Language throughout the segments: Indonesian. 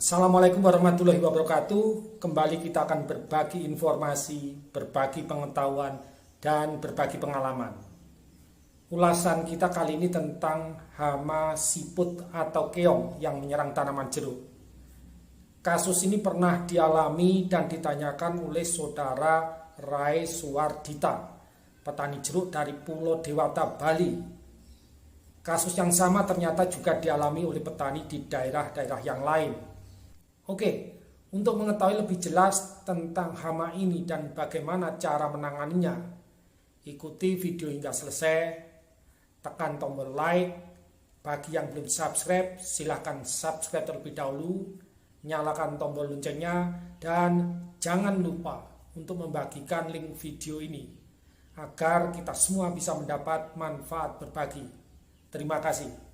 Assalamualaikum warahmatullahi wabarakatuh. Kembali kita akan berbagi informasi, berbagi pengetahuan, dan berbagi pengalaman. Ulasan kita kali ini tentang hama siput atau keong yang menyerang tanaman jeruk. Kasus ini pernah dialami dan ditanyakan oleh saudara Rai Suwardita, petani jeruk dari Pulau Dewata, Bali. Kasus yang sama ternyata juga dialami oleh petani di daerah-daerah yang lain. Oke, untuk mengetahui lebih jelas tentang hama ini dan bagaimana cara menanganinya, ikuti video hingga selesai, tekan tombol like. Bagi yang belum subscribe, silahkan subscribe terlebih dahulu, nyalakan tombol loncengnya, dan jangan lupa untuk membagikan link video ini agar kita semua bisa mendapat manfaat berbagi. Terima kasih.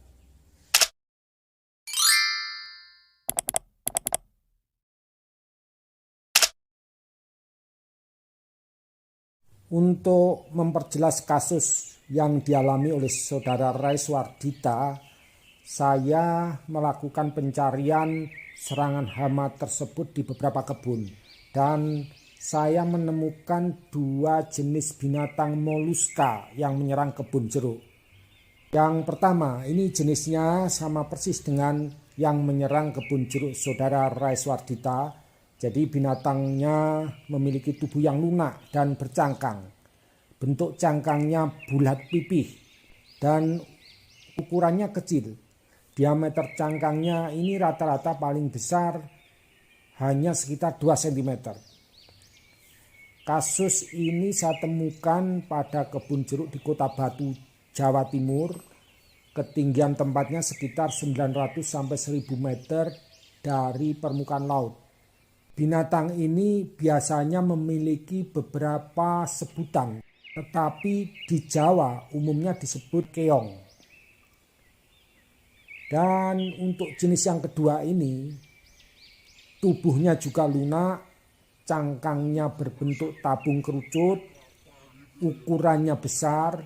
Untuk memperjelas kasus yang dialami oleh saudara Rai Suwardita, saya melakukan pencarian serangan hama tersebut di beberapa kebun dan saya menemukan dua jenis binatang moluska yang menyerang kebun jeruk. Yang pertama, ini jenisnya sama persis dengan yang menyerang kebun jeruk saudara Rai Suwardita. Jadi binatangnya memiliki tubuh yang lunak dan bercangkang. Bentuk cangkangnya bulat pipih dan ukurannya kecil. Diameter cangkangnya ini rata-rata paling besar hanya sekitar 2 cm. Kasus ini saya temukan pada kebun jeruk di Kota Batu, Jawa Timur. Ketinggian tempatnya sekitar 900 sampai 1000 meter dari permukaan laut. Binatang ini biasanya memiliki beberapa sebutan, tetapi di Jawa umumnya disebut keong. Dan untuk jenis yang kedua ini, tubuhnya juga lunak, cangkangnya berbentuk tabung kerucut, ukurannya besar,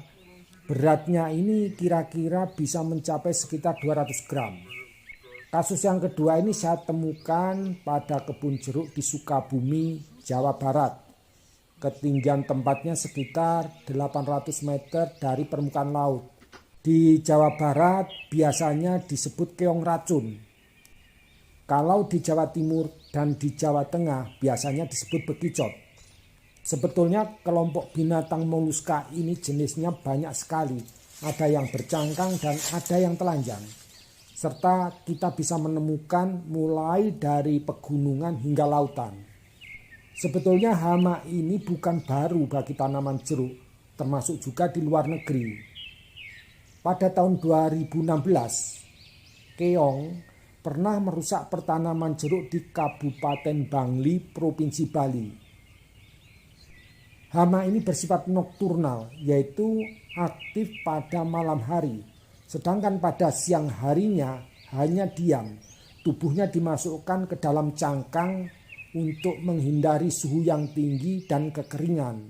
beratnya ini kira-kira bisa mencapai sekitar 200 gram. Kasus yang kedua ini saya temukan pada kebun jeruk di Sukabumi, Jawa Barat. Ketinggian tempatnya sekitar 800 meter dari permukaan laut. Di Jawa Barat biasanya disebut keong racun. Kalau di Jawa Timur dan di Jawa Tengah biasanya disebut bekicot. Sebetulnya kelompok binatang moluska ini jenisnya banyak sekali. Ada yang bercangkang dan ada yang telanjang. Serta kita bisa menemukan mulai dari pegunungan hingga lautan. Sebetulnya hama ini bukan baru bagi tanaman jeruk, termasuk juga di luar negeri. Pada tahun 2016, keong pernah merusak pertanaman jeruk di Kabupaten Bangli, Provinsi Bali. Hama ini bersifat nokturnal, yaitu aktif pada malam hari. Sedangkan pada siang harinya hanya diam. Tubuhnya dimasukkan ke dalam cangkang untuk menghindari suhu yang tinggi dan kekeringan.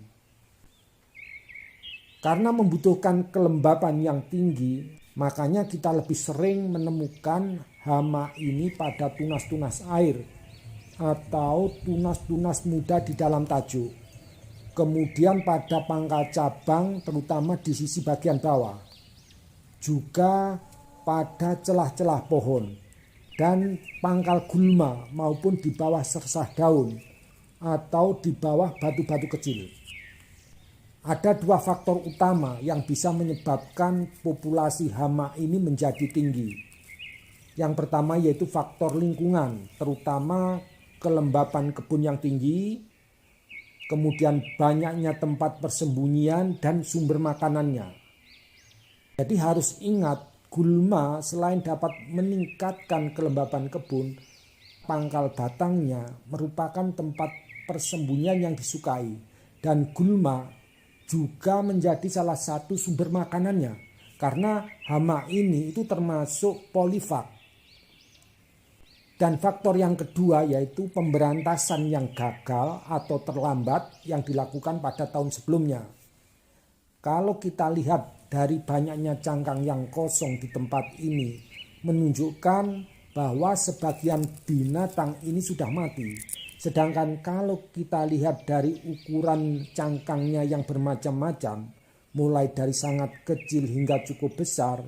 Karena membutuhkan kelembapan yang tinggi, makanya kita lebih sering menemukan hama ini pada tunas-tunas air atau tunas-tunas muda di dalam tajuk. Kemudian pada pangkal cabang terutama di sisi bagian bawah. Juga pada celah-celah pohon dan pangkal gulma maupun di bawah sersah daun atau di bawah batu-batu kecil. Ada dua faktor utama yang bisa menyebabkan populasi hama ini menjadi tinggi. Yang pertama yaitu faktor lingkungan, terutama kelembapan kebun yang tinggi, kemudian banyaknya tempat persembunyian dan sumber makanannya. Jadi harus ingat, gulma selain dapat meningkatkan kelembapan kebun, pangkal batangnya merupakan tempat persembunyian yang disukai. Dan gulma juga menjadi salah satu sumber makanannya, karena hama ini itu termasuk polifag. Dan faktor yang kedua yaitu pemberantasan yang gagal atau terlambat yang dilakukan pada tahun sebelumnya. Kalau kita lihat dari banyaknya cangkang yang kosong di tempat ini menunjukkan bahwa sebagian binatang ini sudah mati. Sedangkan kalau kita lihat dari ukuran cangkangnya yang bermacam-macam, mulai dari sangat kecil hingga cukup besar,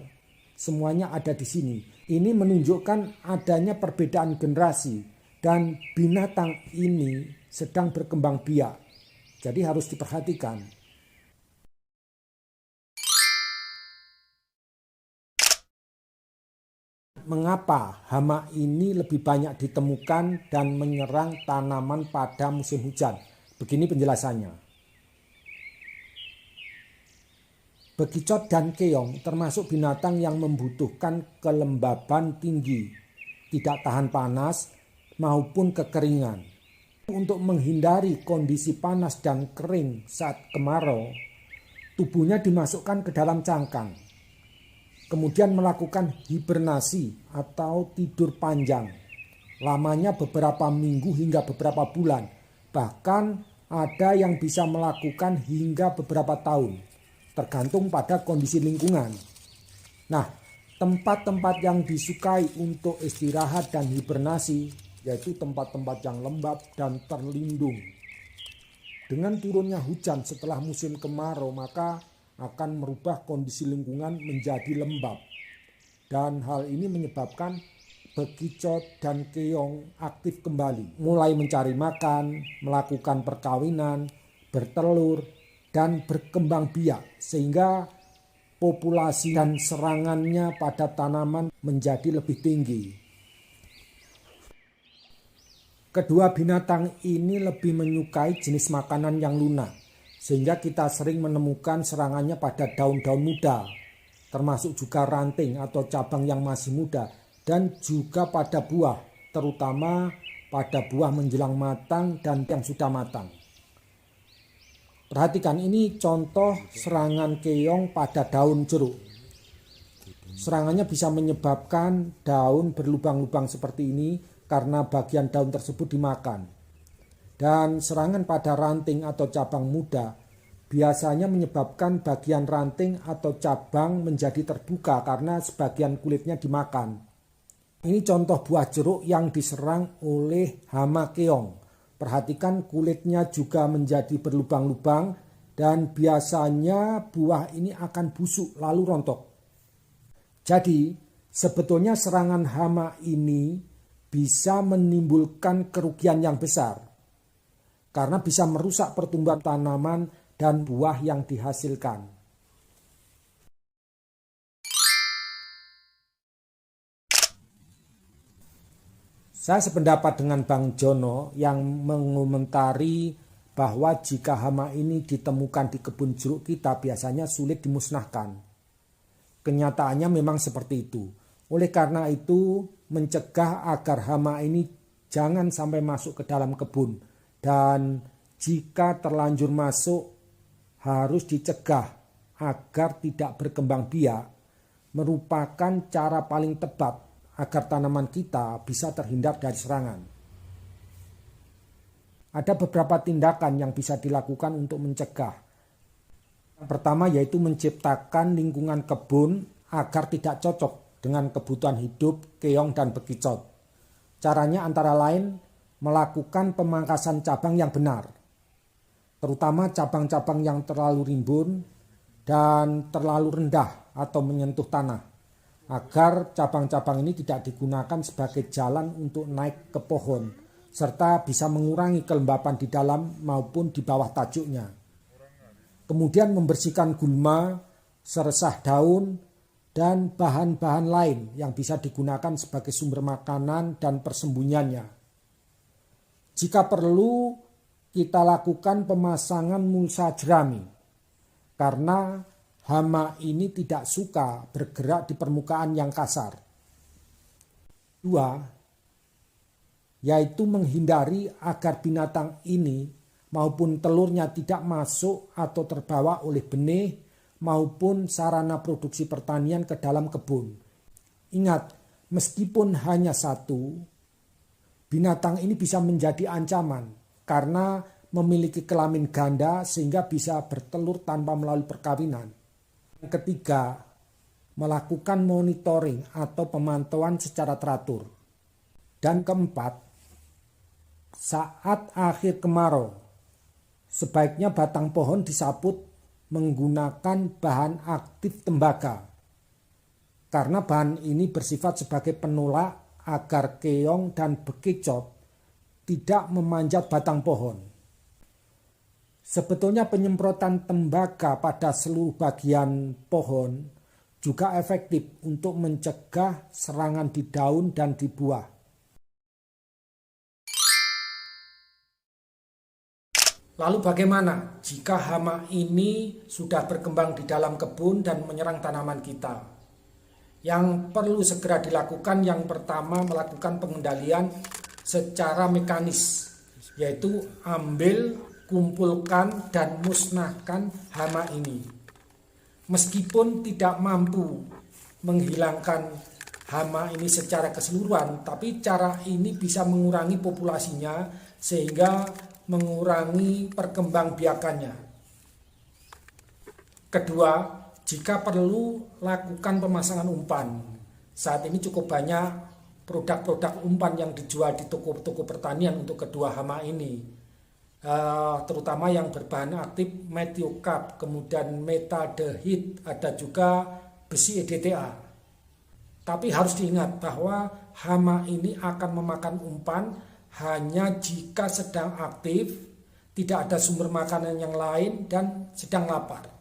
semuanya ada di sini. Ini menunjukkan adanya perbedaan generasi dan binatang ini sedang berkembang biak. Jadi harus diperhatikan. Mengapa hama ini lebih banyak ditemukan dan menyerang tanaman pada musim hujan? Begini penjelasannya. Bekicot dan keong termasuk binatang yang membutuhkan kelembaban tinggi, tidak tahan panas maupun kekeringan. Untuk menghindari kondisi panas dan kering saat kemarau, tubuhnya dimasukkan ke dalam cangkang. Kemudian melakukan hibernasi atau tidur panjang. Lamanya beberapa minggu hingga beberapa bulan. Bahkan ada yang bisa melakukan hingga beberapa tahun. Tergantung pada kondisi lingkungan. Nah, tempat-tempat yang disukai untuk istirahat dan hibernasi yaitu tempat-tempat yang lembab dan terlindung. Dengan turunnya hujan setelah musim kemarau, maka akan merubah kondisi lingkungan menjadi lembab. Dan hal ini menyebabkan bekicot dan keong aktif kembali. Mulai mencari makan, melakukan perkawinan, bertelur, dan berkembang biak. Sehingga populasi dan serangannya pada tanaman menjadi lebih tinggi. Kedua binatang ini lebih menyukai jenis makanan yang lunak. Sehingga kita sering menemukan serangannya pada daun-daun muda, termasuk juga ranting atau cabang yang masih muda, dan juga pada buah, terutama pada buah menjelang matang dan yang sudah matang. Perhatikan, ini contoh serangan keong pada daun jeruk. Serangannya bisa menyebabkan daun berlubang-lubang seperti ini karena bagian daun tersebut dimakan. Dan serangan pada ranting atau cabang muda biasanya menyebabkan bagian ranting atau cabang menjadi terbuka karena sebagian kulitnya dimakan. Ini contoh buah jeruk yang diserang oleh hama keong. Perhatikan, kulitnya juga menjadi berlubang-lubang dan biasanya buah ini akan busuk lalu rontok. Jadi sebetulnya serangan hama ini bisa menimbulkan kerugian yang besar. Karena bisa merusak pertumbuhan tanaman dan buah yang dihasilkan. Saya sependapat dengan Bang Jono yang mengomentari bahwa jika hama ini ditemukan di kebun jeruk kita biasanya sulit dimusnahkan. Kenyataannya memang seperti itu. Oleh karena itu, mencegah agar hama ini jangan sampai masuk ke dalam kebun. Dan jika terlanjur masuk harus dicegah agar tidak berkembang biak, merupakan cara paling tepat agar tanaman kita bisa terhindar dari serangan. Ada beberapa tindakan yang bisa dilakukan untuk mencegah. Yang pertama yaitu menciptakan lingkungan kebun agar tidak cocok dengan kebutuhan hidup keong dan bekicot. Caranya antara lain melakukan pemangkasan cabang yang benar, terutama cabang-cabang yang terlalu rimbun dan terlalu rendah atau menyentuh tanah, agar cabang-cabang ini tidak digunakan sebagai jalan untuk naik ke pohon, serta bisa mengurangi kelembapan di dalam maupun di bawah tajuknya. Kemudian membersihkan gulma, seresah daun, dan bahan-bahan lain yang bisa digunakan sebagai sumber makanan dan persembunyiannya. Jika perlu, kita lakukan pemasangan mulsa jerami karena hama ini tidak suka bergerak di permukaan yang kasar. Dua, yaitu menghindari agar binatang ini maupun telurnya tidak masuk atau terbawa oleh benih maupun sarana produksi pertanian ke dalam kebun. Ingat, meskipun hanya satu, binatang ini bisa menjadi ancaman karena memiliki kelamin ganda sehingga bisa bertelur tanpa melalui perkawinan. Yang ketiga, melakukan monitoring atau pemantauan secara teratur. Dan keempat, saat akhir kemarau, sebaiknya batang pohon disaput menggunakan bahan aktif tembaga. Karena bahan ini bersifat sebagai penolak agar keong dan bekicot tidak memanjat batang pohon. Sebetulnya penyemprotan tembaga pada seluruh bagian pohon juga efektif untuk mencegah serangan di daun dan di buah. Lalu bagaimana jika hama ini sudah berkembang di dalam kebun dan menyerang tanaman kita? Yang perlu segera dilakukan yang pertama melakukan pengendalian secara mekanis, yaitu ambil, kumpulkan, dan musnahkan hama ini. Meskipun tidak mampu menghilangkan hama ini secara keseluruhan, tapi cara ini bisa mengurangi populasinya sehingga mengurangi perkembangbiakannya. Kedua, jika perlu lakukan pemasangan umpan. Saat ini cukup banyak produk-produk umpan yang dijual di toko-toko pertanian untuk kedua hama ini, terutama yang berbahan aktif Methiocap, kemudian metaldehid, ada juga besi EDTA. Tapi harus diingat bahwa hama ini akan memakan umpan hanya jika sedang aktif, tidak ada sumber makanan yang lain, dan sedang lapar.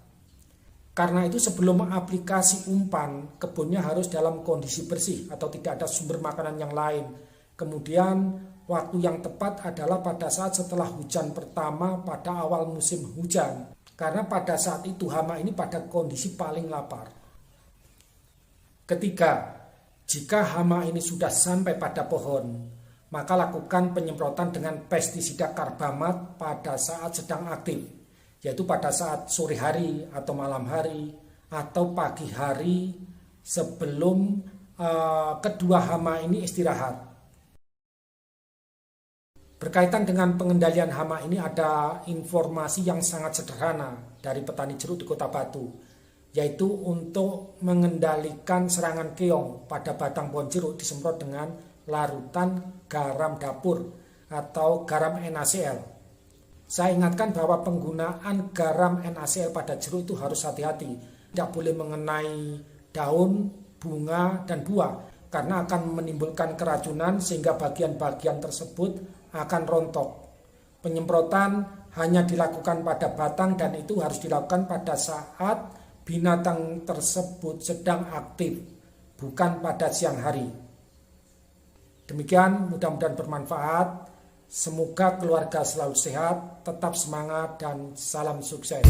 Karena itu sebelum aplikasi umpan, kebunnya harus dalam kondisi bersih atau tidak ada sumber makanan yang lain. Kemudian waktu yang tepat adalah pada saat setelah hujan pertama pada awal musim hujan. Karena pada saat itu hama ini pada kondisi paling lapar. Ketiga, jika hama ini sudah sampai pada pohon, maka lakukan penyemprotan dengan pestisida karbamat pada saat sedang aktif, yaitu pada saat sore hari atau malam hari atau pagi hari sebelum kedua hama ini istirahat. Berkaitan dengan pengendalian hama ini ada informasi yang sangat sederhana dari petani jeruk di Kota Batu, yaitu untuk mengendalikan serangan keong pada batang pohon jeruk disemprot dengan larutan garam dapur atau garam NaCl. Saya ingatkan bahwa penggunaan garam NaCl pada jeruk itu harus hati-hati. Tidak boleh mengenai daun, bunga, dan buah karena akan menimbulkan keracunan sehingga bagian-bagian tersebut akan rontok. Penyemprotan hanya dilakukan pada batang dan itu harus dilakukan pada saat binatang tersebut sedang aktif, bukan pada siang hari. Demikian, mudah-mudahan bermanfaat. Semoga keluarga selalu sehat, tetap semangat, dan salam sukses.